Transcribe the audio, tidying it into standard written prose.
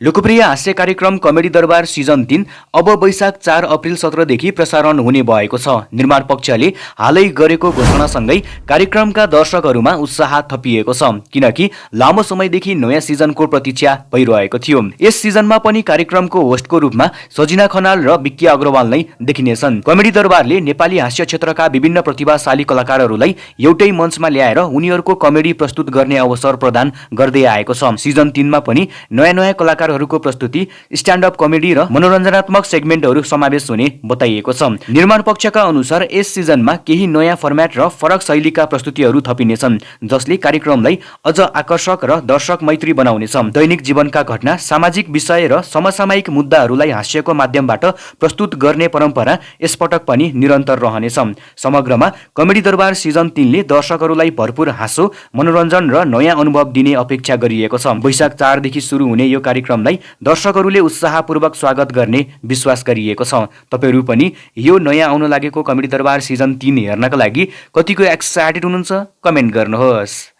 लोकप्रिय हास्य कार्यक्रम कमेडी दरबार सिजन 3 अब वैशाख 4 अप्रिल 17 देखि प्रसारण हुने भएको छ। निर्माण पक्षले हालै गरेको घोषणासँगै कार्यक्रमका दर्शकहरूमा उत्साह थपिएको छ, किनकि लामो समयदेखि नयाँ सिजनको प्रतीक्षा भइरहेको थियो। यस सिजनमा पनि कार्यक्रमको होस्टको रूपमा सजिना खनाल र विक्की अग्रवाल नै देखिनेछन्। कमेडी दरबारले नेपाली हास्य क्षेत्रका विभिन्न प्रतिभाशाली कलाकारहरूलाई एउटै मञ्चमा ल्याएर उनीहरूको कमेडी प्रस्तुत गर्ने अवसर प्रदान गर्दै आएको छ। सिजन 3 मा पनि नयाँ कलाकारहरूको प्रस्तुति, स्ट्यान्ड अप कमेडी र मनोरञ्जनात्मक सेगमेन्टहरू समावेश हुने बताइएको छ। निर्माण पक्षका अनुसार यस सिजनमा केही नयाँ फर्म्याट र फरक शैलीका प्रस्तुतिहरू थपिनेछन्, जसले कार्यक्रमलाई अझ आकर्षक र दर्शक मैत्री बनाउनेछ। दैनिक जीवनका घटना, सामाजिक विषय र समसामयिक मुद्दाहरूलाई हास्यको माध्यमबाट प्रस्तुत गर्ने परम्परा यसपटक पनि निरन्तर रहनेछ। समग्रमा कमेडी दरबार सिजन 3 ले दर्शकहरूलाई भरपूर हाँसो, मनोरञ्जन र नयाँ अनुभव दिने अपेक्षा गरिएको छ। वैशाख 4 देखि सुरु हुने यो कार्यक्रमलाई दर्शकहरूले उत्साहपूर्वक स्वागत गर्ने विश्वास गरिएको छ। तपाईहरू पनि यो नयाँ आउन लागेको कमेडी दरबार सिजन 3 हेर्नका लागि कतिको एक्साइटेड हुनुहुन्छ? कमेन्ट गर्नुहोस्।